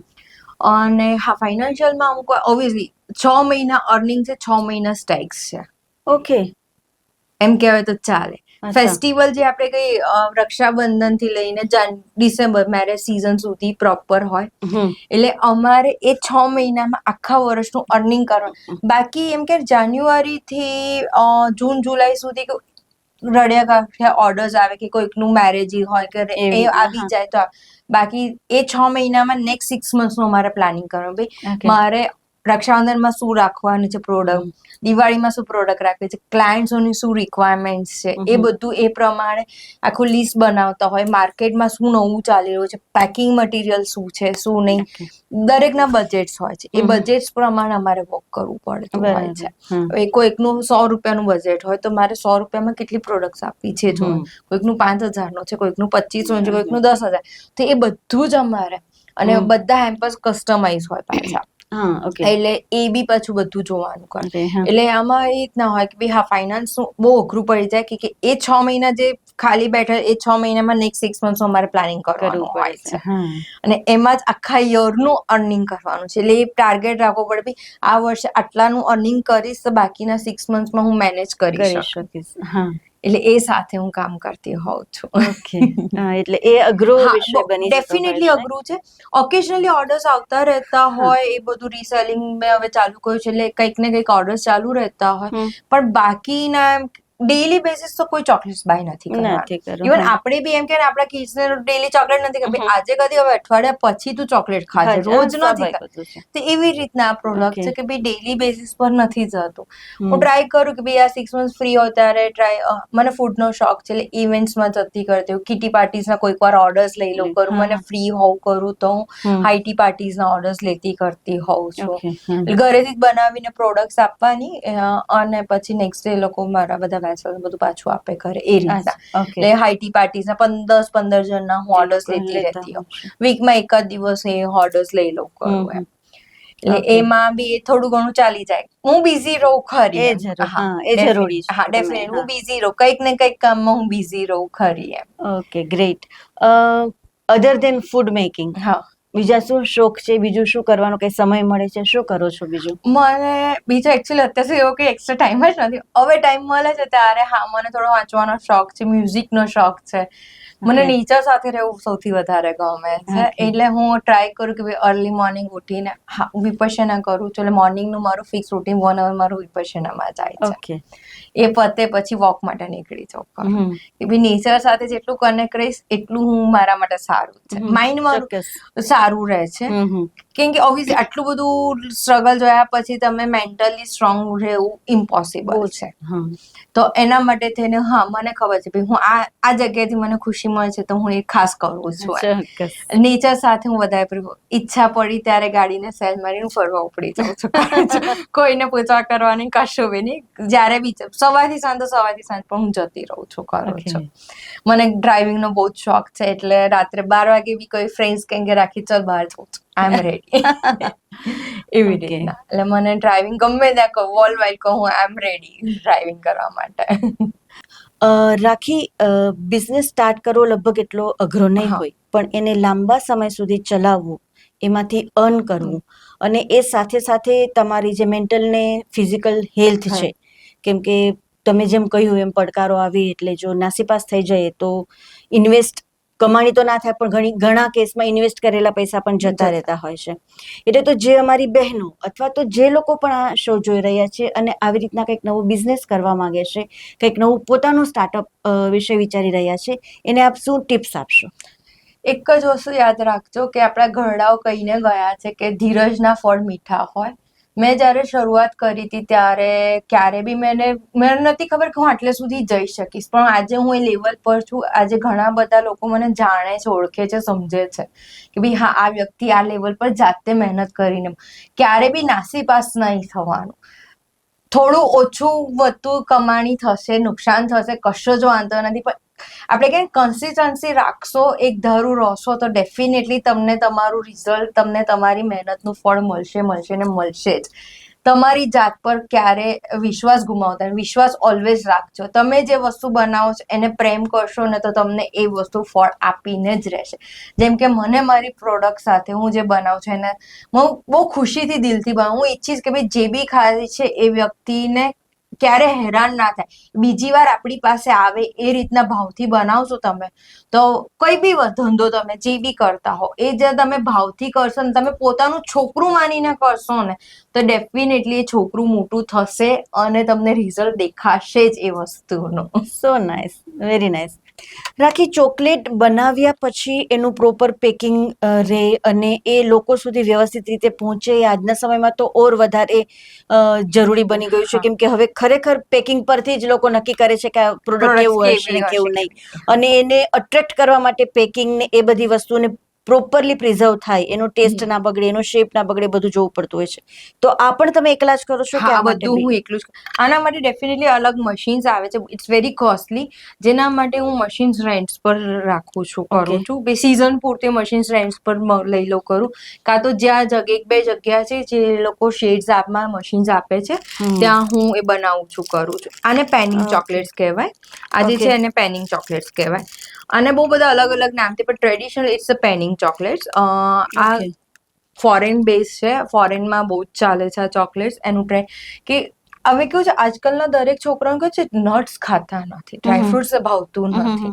Speaker 1: અને હા, ફાઇનાન્શિયલમાં અમુક ઓબ્વિયસલી 6 મહિના અર્નિંગ છે, 6 મહિના સ્ટેક્સ છે.
Speaker 2: ઓકે.
Speaker 1: એમ કહેવાય તો ચાલે. ફેસ્ટિવલ જે આપણે કઈ રક્ષાબંધન થી લઈને ડિસેમ્બર મેરેજ સિઝન સુધી પ્રોપર હોય, એટલે અમારે એ 6 મહિનામાં આખા વર્ષનું અર્નિંગ કરવાનું. બાકી એમ કે જાન્યુઆરી થી જૂન જુલાઈ સુધી રડ્યા કાઢ્યા ઓર્ડર્સ આવે કે કોઈકનું મેરેજ હોય કે એ આવી જાય તો. બાકી એ 6 મહિનામાં નેક્સ્ટ 6 monthsનું અમારે પ્લાનિંગ કરવાનું. ભાઈ મારે રક્ષાબંધનમાં શું રાખવાનું છે પ્રોડક્ટ, દિવાળીમાં શું પ્રોડક્ટ રાખવી છે, ક્લાયન્ટ્સોની શું રિક્વાયરમેન્ટ્સ છે, એ બધું એ પ્રમાણે આખું લિસ્ટ બનાવતા હોય. માર્કેટમાં શું નવું ચાલી રહ્યું છે, પેકિંગ મટીરિયલ શું છે, શું નહીં, દરેકના બજેટ્સ હોય છે. એ બજેટ્સ પ્રમાણે અમારે વર્ક કરવું પડતું હોય છે. કોઈકનું 100 રૂપિયાનું બજેટ હોય તો મારે 100 રૂપિયામાં કેટલી પ્રોડક્ટ્સ આપવી છે, કોઈકનું 5000 છે, કોઈકનું 2500 છે, કોઈકનું 10,000. તો એ બધું જ અમારે, અને બધા હેમ્પર્સ કસ્ટમાઇઝ હોય પાછા.
Speaker 2: હા ઓકે
Speaker 1: એટલે એ બી પાછું બધું જોવાનું કરે.
Speaker 2: હા
Speaker 1: એટલે આમાં એ રીતના હોય કે ભાઈ હા ફાઇનાન્સ નું બહુ અઘરું પડી જાય કે એ 6 મહિના જે ખાલી બેઠા એ 6 મહિનામાં નેક્સ્ટ 6 મંથ્સ અમારે પ્લાનિંગ કરવાનું
Speaker 2: કરવું
Speaker 1: હોય
Speaker 2: પડે
Speaker 1: છે.
Speaker 2: હા
Speaker 1: અને એમાં જ આખા યરનું અર્નિંગ કરવાનું છે. એટલે એ ટાર્ગેટ રાખવો પડે ભાઈ આ વર્ષે આટલાનું અર્નિંગ કરીશ તો બાકીના 6 મંથ્સમાં હું મેનેજ કરી
Speaker 2: કરી
Speaker 1: શકું.
Speaker 2: શકીશ હા
Speaker 1: એટલે એ સાથે હું કામ કરતી હોઉં છું.
Speaker 2: ઓકે એટલે એ અઘરો વિષય બની જતો
Speaker 1: ડેફિનેટલી
Speaker 2: હોય છે
Speaker 1: અઘરું છે. ઓકેશનલી ઓર્ડર્સ આવતા રહેતા હોય એ બધું રીસેલિંગ મેં હવે ચાલુ કર્યું છે એટલે કંઈક ને કંઈક ઓર્ડર્સ ચાલુ રહેતા હોય
Speaker 2: હમ.
Speaker 1: પણ બાકીના ડેઈલી બેસિસ તો કોઈ ચોકલેટ્સ બાય નથી કરવાનું.
Speaker 2: નથી કરવું
Speaker 1: ઇવન
Speaker 2: હા.
Speaker 1: આપણે બી એમ કે આપણા કિડ્સને ડેઈલી ચોકલેટ નથી કે ભાઈ આજે કદી હવે અઠવાડિયા પછી તું ચોકલેટ ખાજે
Speaker 2: હા,
Speaker 1: રોજ નથી
Speaker 2: સ્વાભાવિક
Speaker 1: ખાતી.
Speaker 2: વસ્તુ છે.
Speaker 1: તો એવી રીતના આ પ્રોડક્ટ
Speaker 2: Okay.
Speaker 1: છે કે ભાઈ ડેઈલી બેસિસ પર નથી જતું.
Speaker 2: હમ.
Speaker 1: હું ટ્રાય કરું કે ભાઈ આ 6 મંથ ફ્રી હોય ત્યારે ટ્રાય મને ફૂડનો શોખ છે એટલે ઇવેન્ટ્સમાં જતી કરતી હું કિટી પાર્ટીઝના કોઈક વાર ઓર્ડર્સ લઈ લઉં કરું.
Speaker 2: હા,
Speaker 1: મને
Speaker 2: હા.
Speaker 1: ફ્રી હોઉં કરું તો હું
Speaker 2: હમ.
Speaker 1: હાઈટી પાર્ટીઝના ઓર્ડર્સ લેતી કરતી હોઉં છું.
Speaker 2: Okay, હમ.
Speaker 1: એટલે ઘરેથી જ બનાવીને પ્રોડક્ટ્સ આપવાની અને પછી નેક્સ્ટ ડે લોકો મારા બધા વેસલ બધું પાછું આપે ઘરે એ રીતના.
Speaker 2: અચ્છા, okay.
Speaker 1: એટલે હાઈટી પાર્ટીઝના 10-15 જણના હું ઓર્ડર્સ
Speaker 2: લોકો
Speaker 1: લેતી
Speaker 2: લેતા
Speaker 1: રહેતી હોઉં.
Speaker 2: હશે.
Speaker 1: વીકમાં એકાદ દિવસ એ ઓર્ડર્સ લઈ લઉં કરું
Speaker 2: હમ,
Speaker 1: એમ.
Speaker 2: હમ.
Speaker 1: એટલે
Speaker 2: Okay.
Speaker 1: એમાં બી એ થોડું ઘણું ચાલી જાય. હું બિઝી રહું ખરી
Speaker 2: એ
Speaker 1: એમ.
Speaker 2: જરૂર હા એ જરૂરી છે
Speaker 1: હા
Speaker 2: તમે,
Speaker 1: ડેફિનેટલી
Speaker 2: હા.
Speaker 1: હું બિઝી રહું કંઈક ને કંઈક કામમાં હું બિઝી રહું ખરી એમ.
Speaker 2: Okay great other than food making
Speaker 1: હા
Speaker 2: બીજા શું શોખ છે બીજું શું કરવાનો કઈ સમય મળે છે શું કરો છો બીજું
Speaker 1: મને બીજો એકચ્યુઅલી અત્યાર સુધી એવો કઈ એક્સ્ટ્રા ટાઈમ જ નથી. હવે ટાઈમ મળે છે ત્યારે હા મને થોડો વાંચવાનો શોખ છે, મ્યુઝિકનો શોખ છે. મને
Speaker 2: Okay.
Speaker 1: નેચર સાથે રહેવું સૌથી વધારે ગમે છે.
Speaker 2: Okay.
Speaker 1: એટલે હું ટ્રાય કરું કે ભાઈ અર્લી મોર્નિંગ ઉઠીને હા વિપશ્યના કરું છું. એટલે મોર્નિંગનું મારું ફિક્સ રૂટીન 1 hour મારું વિપશ્યનામાં જાય છે.
Speaker 2: ઓકે
Speaker 1: એ પતે પછી વોક માટે નીકળી જાઉં
Speaker 2: હમ.
Speaker 1: કે ભાઈ નેચર સાથે જેટલું કનેક્ટ રહીશ એટલું હું મારા માટે સારું છે. માઇન્ડ મારું
Speaker 2: ચોક્કસ
Speaker 1: સારું રહે છે.
Speaker 2: હમ.
Speaker 1: કેમ કે ઓબ્વિયસલી આટલું બધું સ્ટ્રગલ જોયા પછી તમે મેન્ટલી સ્ટ્રોંગ રહેવું ઇમ્પોસિબલ
Speaker 2: બહુ
Speaker 1: છે.
Speaker 2: હા
Speaker 1: તો એના માટે થઈને હા મને ખબર છે ભાઈ હું આ જગ્યાએથી મને ખુશી મળે છે તો હું એ ખાસ કરું છું.
Speaker 2: ચોક્કસ
Speaker 1: નેચર સાથે હું વધારે ઈચ્છા પડી ત્યારે ગાડીને સેલ મારીને ફરવા ઉપડી જાઉં છું. કોઈને પૂછવા કરવાની કશું બી નહીં. જ્યારે બી સવારથી સાંજ પણ હું જતી રહું છું કરું
Speaker 2: Okay.
Speaker 1: છું. મને ડ્રાઇવિંગનો બહુ જ શોખ છે એટલે રાત્રે 12 વાગે બી કોઈ ફ્રેન્ડ્સ કે રાખી ચાલ બહાર જવું છું આઈ એમ રેડી. એવી
Speaker 2: Okay.
Speaker 1: રીતના એટલે મને ડ્રાઇવિંગ ગમે ત્યાં કહું ઓલ વાઇડ કહું આઈ એમ રેડી ડ્રાઇવિંગ કરવા માટે.
Speaker 2: રાખી બિઝનેસ સ્ટાર્ટ કરવો લગભગ એટલો અઘરો નહીં
Speaker 1: હા.
Speaker 2: હોય પણ એને લાંબા સમય સુધી ચલાવવું એમાંથી અર્ન કરવું અને એ સાથે સાથે તમારી જે મેન્ટલ ને ફિઝિકલ હેલ્થ
Speaker 1: હા.
Speaker 2: છે કેમ કે તમે જેમ કહ્યું એમ પડકારો આવી એટલે જો નાસીપાસ થઈ જાય તો ઇન્વેસ્ટ કમાણી તો ના થાય પણ ઘણા કેસમાં ઇન્વેસ્ટ કરેલા પૈસા પણ જતા રહેતા હોય છે. એટલે તો જે અમારી બહેનો અથવા તો જે લોકો પણ આ શો જોઈ રહ્યા છે અને આવી રીતના કંઈક નવું બિઝનેસ કરવા માંગે છે કંઈક નવું પોતાનું સ્ટાર્ટઅપ વિશે વિચારી રહ્યા છે એને આપ શું ટિપ્સ આપશો?
Speaker 1: એક જ વસ્તુ યાદ રાખજો કે આપણા ઘરડાઓ કહીને ગયા છે કે ધીરજના ફળ મીઠા હોય. મેં જ્યારે શરૂઆત કરી હતી ત્યારે ક્યારે બી મને નથી ખબર કે હું આટલે સુધી જઈ શકીશ પણ આજે હું એ લેવલ પર છું. આજે ઘણા બધા લોકો મને જાણે છે, ઓળખે છે, સમજે છે કે ભાઈ હા આ વ્યક્તિ આ લેવલ પર જાતે મહેનત કરીને ક્યારે બી નાસીપાસ નહીં થવાનું. થોડું ઓછું વધતું કમાણી થશે, નુકસાન થશે, કશો જ વાંધો નથી પણ આપણે કેમ કન્સિસ્ટન્સી રાખશો, એક ધારું રહેશો તો ડેફિનેટલી તમને તમારું રિઝલ્ટ તમને તમારી મહેનતનું ફળ મળશે ને મળશે જ. તમારી જાત પર ક્યારે વિશ્વાસ ગુમાવતા વિશ્વાસ ઓલવેઝ રાખજો. તમે જે વસ્તુ બનાવો છો એને પ્રેમ કરશો ને તો તમને એ વસ્તુ ફળ આપીને જ રહેશે. જેમ કે મને મારી પ્રોડક્ટ સાથે હું જે બનાવું છું એને હું બહુ ખુશીથી દિલથી બનાવું. હું ઈચ્છીશ કે ભાઈ જે બી ખાય છે એ વ્યક્તિને ક્યારે હેરાન ના થાય. બીજી વાર આપણી પાસે આવે એ રીતના ભાવથી બનાવશો તમે તો કોઈ બી ધંધો તમે જે બી કરતા હો એ જે તમે ભાવથી કરશો ને તમે પોતાનું છોકરું માનીને કરશો ને તો ડેફિનેટલી એ છોકરું મોટું થશે અને તમને રિઝલ્ટ દેખાશે જ એ વસ્તુનું.
Speaker 2: So nice, very nice. રાખી ચોકલેટ બનાવ્યા પછી એનું પ્રોપર પેકિંગ રહે અને એ લોકો સુધી વ્યવસ્થિત રીતે પહોંચે એ આજના સમયમાં તો ઓર વધારે જરૂરી બની ગયું છે
Speaker 1: હા.
Speaker 2: કેમ કે હવે ખરેખર પેકિંગ પરથી જ લોકો નક્કી કરે છે કે આ પ્રોડક્ટ
Speaker 1: Products
Speaker 2: કેવું હશે ને
Speaker 1: કેવી
Speaker 2: કેવું
Speaker 1: હશે,
Speaker 2: નહીં અને એને અટ્રેક્ટ કરવા માટે પેકિંગ ને એ બધી વસ્તુને પ્રોપરલી પ્રિઝર્વ થાય, એનો ટેસ્ટ ના બગડે, એનો શેપ ના બગડે, બધું જોવું પડતું હોય છે. તો આ પણ તમે એકલા જ કરો છો કે
Speaker 1: હા
Speaker 2: આ માટે
Speaker 1: બધું હું એકલું જ આના માટે ડેફિનેટલી અલગ મશીન્સ આવે છે. ઇટ્સ વેરી કોસ્ટલી, જેના માટે હું મશીન્સ રેન્ટ્સ પર રાખું છું, કરું છું. બે સિઝન પૂરતી મશીન્સ રેન્ટ્સ પર લઈ લો કરું, કાં તો જ્યાં એક બે જગ્યા છે જે લોકો શેડ્સ આપમાં મશીન્સ આપે છે, ત્યાં હું એ બનાવું છું, કરું છું. આને પેનિંગ ચોકલેટ્સ કહેવાય. આજે છે એને પેનિંગ ચોકલેટ્સ કહેવાય. અને બહુ બધા અલગ અલગ નામથી, પણ ટ્રેડિશનલ ઇટ્સ અ પેનિંગ ચોકલેટ્સ. આ ફોરેન બેઝ છે, ફોરેનમાં બહુ જ ચાલે છે આ ચોકલેટ્સ. એનું ટ્રેન્ડ કે હવે કેવું છે, આજકાલના દરેક છોકરાઓ કહે છે નટ્સ ખાતા નથી, ડ્રાયફ્રુટ્સ ભાવતું નથી.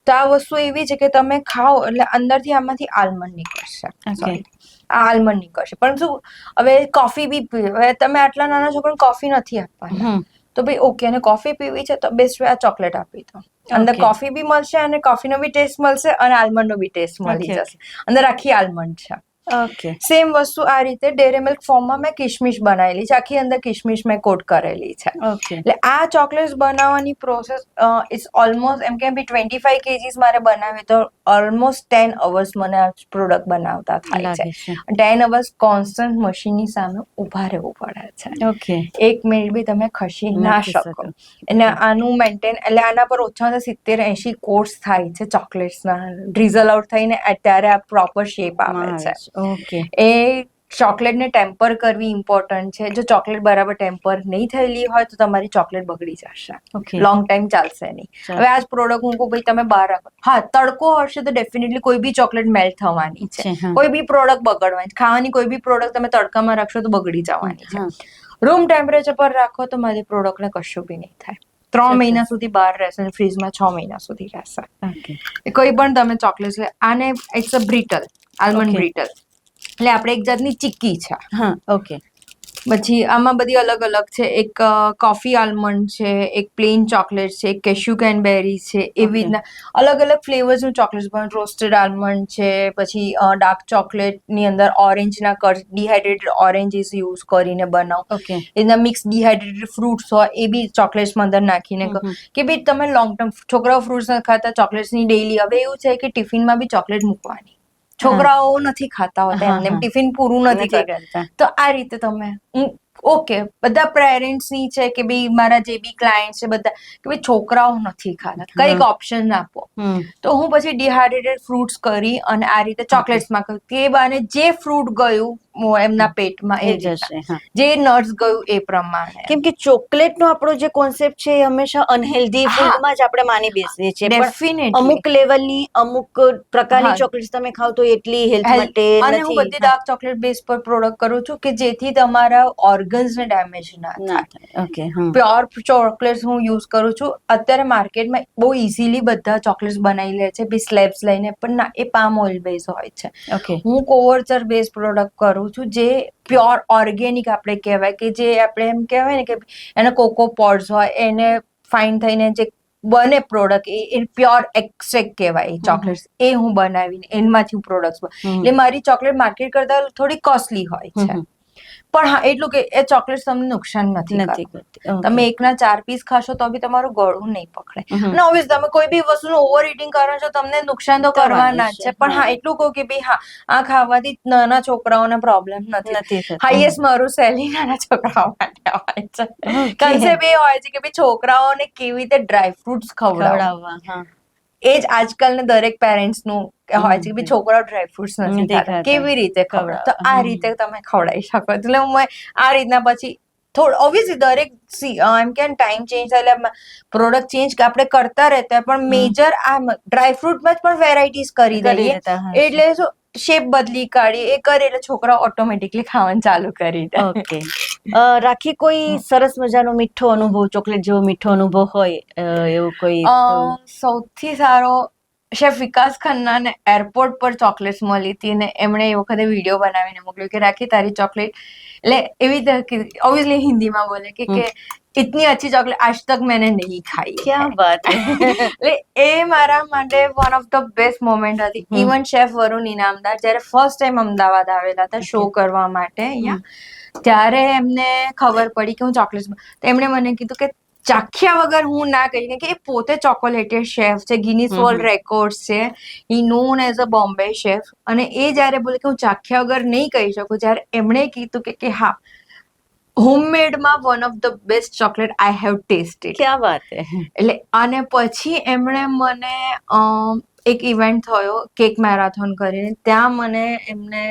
Speaker 1: તો આ વસ્તુ એવી છે કે તમે ખાઓ એટલે અંદરથી આમાંથી આલમંડ નીકળશે, સોરી આ આલમંડ નીકળશે. પણ શું, હવે કોફી બી હવે તમે આટલા નાના છોકરાને કોફી નથી આપવાના, તો ભાઈ ઓકે, અને કોફી પીવી છે તો બેસ્ટ આ ચોકલેટ આપી દો. અંદર કોફી બી મળશે, અને કોફીનો બી ટેસ્ટ મળશે, અને આલમંડનો બી ટેસ્ટ મળી જશે. અંદર આખી આલમંડ છે.
Speaker 2: ઓકે,
Speaker 1: સેમ વસ્તુ આ રીતે ડેરી મિલ્ક ફોર્મમાં મેં કિશમિશ બનાવેલી છે, આખી અંદર કિશમિશ મેં કોટ કરેલી છે. એટલે આ ચોકલેટ્સ બનાવવાની પ્રોસેસ ઇટ્સ ઓલમોસ્ટ એમ કે 25 kgs મારે બનાવે તો ઓલમોસ્ટ 10 hours મને આ પ્રોડક્ટ બનાવતા થાય છે. 10 hours કોન્સ્ટન્ટ મશીનની સામે ઉભા રહેવું પડે છે. એક મિનિટ બી તમે ખસી ના શકો. અને આનું મેન્ટેન, એટલે આના પર ઓછામાં 70-80 કોર્સ થાય છે ચોકલેટ્સના, ડ્રીઝલ આઉટ થઈને અત્યારે આ પ્રોપર શેપ આવે છે. એ ચોકલેટને ટેમ્પર કરવી ઇમ્પોર્ટન્ટ છે. જો ચોકલેટ બરાબર ટેમ્પર નહીં થયેલી હોય તો તમારી ચોકલેટ બગડી જશે, લોંગ ટાઈમ ચાલશે નહીં. હવે આ જ પ્રોડક્ટ હું કહું ભાઈ તમે બહાર રાખો, હા તડકો હશે તો ડેફિનેટલી કોઈ બી ચોકલેટ મેલ્ટ થવાની છે, કોઈ બી પ્રોડક્ટ બગડવાની, ખાવાની કોઈ બી પ્રોડક્ટ તમે તડકામાં રાખશો તો બગડી જવાની છે. રૂમ ટેમ્પરેચર પર રાખો તો મારી પ્રોડક્ટને કશું બી નહીં થાય. 3 મહિના સુધી બહાર રહેશે, ફ્રીજમાં 6 મહિના સુધી રહેશે. કોઈ પણ તમે ચોકલેટ લે, આને it's a brittle, almond brittle, એટલે આપણે એક જાતની ચીક્કી છે. પછી આમાં બધી અલગ અલગ છે. એક કોફી આલમંડ છે, એક પ્લેન ચોકલેટ છે, એક કેશ્યુ કેનબેરી છે. એવી રીતના અલગ અલગ ફ્લેવર્સનું ચોકલેટ પણ, રોસ્ટેડ આલમંડ છે. પછી ડાર્ક ચોકલેટની અંદર ઓરેન્જના ડિહાઇડ્રેટેડ ઓરેન્જીસ યુઝ કરીને બનાવો. એના મિક્સ ડિહાઇડ્રેટેડ ફ્રૂટ્સ હોય એ બી ચોકલેટ્સમાં અંદર નાખીને કે ભાઈ તમે લોંગ ટર્મ, છોકરાઓ ફ્રૂટ્સ નથી ખાતા, ચોકલેટ્સની ડેઈલી. હવે એવું છે કે ટિફિનમાં બી ચોકલેટ મૂકવાની, છોકરાઓ નથી ખાતા હોતા, એમને ટિફિન પૂરું નથી કરતા. તો આ રીતે તમે ઓકે, બધા પેરેન્ટ્સની છે કે ભાઈ મારા જે બી ક્લાયન્ટ છે બધા કે ભાઈ છોકરાઓ નથી ખાતા, કઈક ઓપ્શન આપો. તો હું પછી ડિહાઇડ્રેટેડ ફ્રૂટ્સ કરી અને આ રીતે ચોકલેટ્સમાં કહ્યું કે બાને જે ફ્રૂટ ગયું એમના પેટમાં એ જશે, જે નટ્સ ગયું એ પ્રમાણે.
Speaker 2: કેમ કે ચોકલેટનો આપણો જે કોન્સેપ્ટ છે એ હંમેશા અનહેલ્ધી ફૂડમાં જ આપણે માની બેસીએ છીએ.
Speaker 1: ડેફિનેટલી
Speaker 2: અમુક લેવલની, અમુક પ્રકારની ચોકલેટ્સ તમે ખાવ તો એટલી હેલ્થ માટે નથી.
Speaker 1: અને હું બધી ડાર્ક ચોકલેટ બેઝ પર પ્રોડક્ટ કરું છું કે જેથી તમારા ઓર્ગન્સને ડેમેજ ના થાય. પ્યોર ચોકલેટ્સ હું યુઝ કરું છું. અત્યારે માર્કેટમાં બહુ ઇઝીલી બધા ચોકલેટ્સ બનાવી લે છે બી સ્લેબ્સ લઈને, પણ ના, એ પામ ઓઇલ બેઝ હોય છે. હું કોવરચર બેઝ પ્રોડક્ટ કરું છું, જે પ્યોર ઓર્ગેનિક આપણે કહેવાય, કે જે આપણે એમ કહેવાય ને કે એના કોકો પોડ્સ હોય, એને ફાઇન થઈને જે બને પ્રોડક્ટ એ પ્યોર એક્સ્ટ્રેક્ટ કહેવાય ચોકલેટ્સ, એ હું બનાવીને એમાંથી હું પ્રોડક્ટ્સ, એટલે મારી ચોકલેટ માર્કેટ કરતા થોડી કોસ્ટલી હોય છે. પણ હા એટલું કે એ ચોકલેટ તમને નુકસાન નથી કરતી. તમે 1ના 4 પીસ ખાશો તો બી તમારું ગળું નહીં પકડે. અને ઓબ્વિયસ તમે કોઈ બી વસ્તુનું ઓવર ઇટિંગ કરો છો, તમને નુકસાન તો કરવાના જ છે. પણ હા એટલું કહું કે ભાઈ હા, આ ખાવાથી નાના છોકરાઓને પ્રોબ્લેમ નથી. હાઈએસ્ટ મારું સેલિંગ નાના છોકરાઓ માટે હોય છે. કન્સેપ્ટ એ હોય છે કે ભાઈ છોકરાઓને કેવી રીતે ડ્રાયફ્રુટ્સ ખવડાવવા. એ જ આજકાલના દરેક પેરેન્ટ્સનું હોય છે કે ભાઈ છોકરાઓ ડ્રાયફ્રુટ્સ નથી ખાતા, કેવી રીતે ખવડાવ. તો આ રીતે તમે ખવડાવી શકો. એટલે હું આ રીતના પછી થોડું ઓબ્વિયસલી દરેક એમ કે ટાઈમ ચેન્જ થાય એટલે પ્રોડક્ટ ચેન્જ આપણે કરતા રહેતા, પણ મેજર આ ડ્રાયફ્રુટમાં જ પણ વેરાયટીઝ કરી દઈએ, એટલે શું શેપ બદલી કાઢી એ કરે એટલે છોકરાઓ ઓટોમેટિકલી ખાવાનું ચાલુ કરી દે.
Speaker 2: રાખી, કોઈ સરસ મજાનો મીઠો અનુભવ, ચોકલેટ જેવો મીઠો અનુભવ હોય એવું કોઈ?
Speaker 1: સૌથી સારો શેફ વિકાસ ખન્નાને એરપોર્ટ પર ચોકલેટ્સ મળી હતી, ને એમણે એ વખતે વિડીયો બનાવીને મોકલ્યો કે રાખી તારી ચોકલેટ, એટલે એવી ઓબ્વિયસલી હિન્દીમાં બોલે કે इतनी अच्छी चॉकलेट आज तक मैंने नहीं खाई.
Speaker 2: क्या बात है.
Speaker 1: એટલે એ મારા માટે one of the best moment હતી. ઇવન શેફ વરુણ ઇનામદાર જ્યારે ફર્સ્ટ ટાઈમ અમદાવાદ આવેલા હતા શો કરવા માટે અહીંયા, ત્યારે એમને ખબર પડી કે હું ચોકલેટ્સ, તો એમણે મને કીધું કે ચાખ્યા વગર હું ના કહીને કે એ પોતે ચોકોલેટેડ શેફ છે, ગિનીસ વર્લ્ડ રેકોર્ડ છે, ઈ known as a Bombay chef. અને એ જ્યારે બોલે કે હું ચાખ્યા વગર નહીં કહી શકું, જ્યારે એમણે કીધું કે હા, હોમમેડમાં one of the best chocolate I have tasted.
Speaker 2: ક્યાં વાત હે.
Speaker 1: એટલે અને પછી એમણે મને એક ઇવેન્ટ થયો કેક મેરાથોન કરીને, ત્યાં મને એમને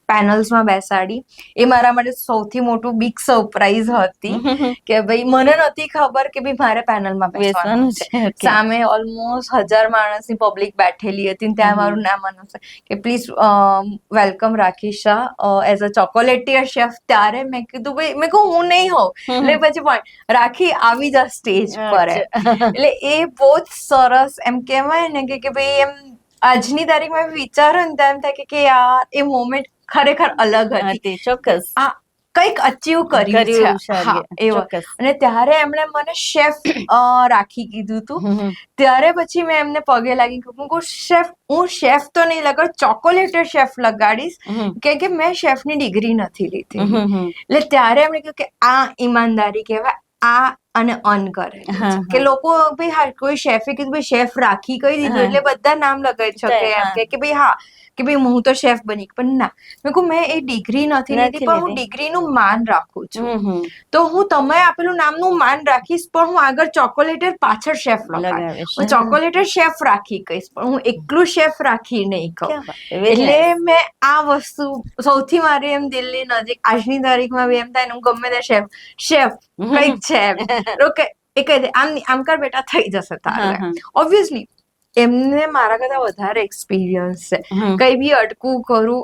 Speaker 1: પેનલ્સમાં બેસાડી. એ મારા માટે સૌથી મોટું બિગ સરપ્રાઈઝ હતી કે ભાઈ મને નથી ખબર કે ભાઈ મારે પેનલમાં બેસવાનું છે. સામે ઓલમોસ્ટ 1000 માણસની પબ્લિક બેઠેલી હતી, ત્યાં મારું નામ અનાઉન્સ કે please welcome Rakhisha as a chocolatier chef. ત્યારે મેં કીધું ભાઈ, મેં કહું હું નહીં હોઉં. એટલે પછી પણ રાખી આવી જા સ્ટેજ પર. એટલે એ બહુ જ સરસ એમ કહેવાય ને કે ભાઈ એમ આજની તારીખમાં વિચારો ને તેમ થાય કે યાર એ મોમેન્ટ ખરેખર અલગ હતી.
Speaker 2: ચોક્કસ
Speaker 1: આ કંઈક અચીવ કર્યું છે. હા, એવું. અને ત્યારે એમણે મને શેફ રાખી કીધું હતું. ત્યારે પછી મેં એમને પગે લાગી કહું શેફ, હું શેફ તો નહીં લગાડ, ચોકોલેટેડ શેફ લગાડીશ, કે મેં શેફની ડિગ્રી નથી લીધી. એટલે ત્યારે એમણે કહ્યું કે આ ઈમાનદારી કહેવાય, આ અને અન કરે કે લોકો ભાઈ હા કોઈ શેફે કીધું ભાઈ શેફ રાખી કહી દીધું એટલે બધા નામ લગાવી શકે કે ભાઈ હા કે ભાઈ હું તો શેફ બની. પણ ના, મેં કહું મેં એ ડિગ્રી નથી લીધી, પણ હું ડિગ્રીનું માન રાખું છું. તો હું તમે આપેલું નામનું માન રાખીશ, પણ હું આગળ ચોકોલેટેડ પાછળ શેફ લગાવીશ. હું ચોકોલેટેડ શેફ રાખી કહીશ, પણ હું એકલું શેફ રાખી નહીં કહું. એટલે મેં આ વસ્તુ સૌથી મારી એમ દિલની નજીક આજની તારીખમાં બી એમ થાય ને હું ગમે તે શેફ કઈક છે એ કહી દે આમ કર બેટા થઈ જશે તારે. ઓબ્વિયસલી એમને મારા કરતા વધારે એક્સપિરિયન્સ છે. કઈ બી અટકું કરું,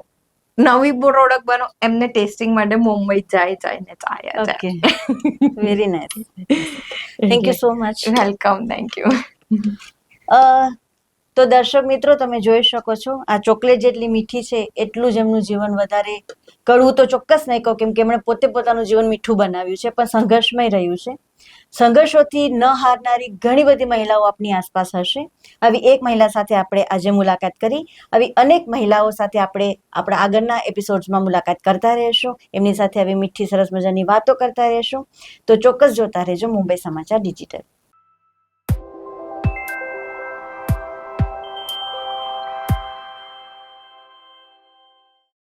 Speaker 1: નવી પ્રોડક્ટ બનો, એમને ટેસ્ટિંગ માટે મુંબઈ જાય.
Speaker 2: Very nice. Thank you so much.
Speaker 1: Welcome. Thank you.
Speaker 2: તો દર્શક મિત્રો, તમે જોઈ શકો છો આ ચોકલેટ જેટલી મીઠી છે એટલું જ એમનું જીવન વધારે કડવું તો ચોક્કસ નહીં કહું, કેમ કે એમણે પોતે પોતાનું જીવન મીઠું બનાવ્યું છે, પણ સંઘર્ષમય રહ્યું છે. સંઘર્ષોથી ન હારનારી ઘણી બધી મહિલાઓ આપની આસપાસ હશે. આવી એક મહિલા સાથે આપણે આજે મુલાકાત કરી. આવી અનેક મહિલાઓ સાથે આપણે આપણા આગળના એપિસોડ્સમાં મુલાકાત કરતા રહેશું. એમની સાથે આવી મીઠી સરસ મજાની વાતો કરતા રહેશું. તો ચોક્કસ જોતા રહેજો મુંબઈ સમાચાર ડિજિટલ.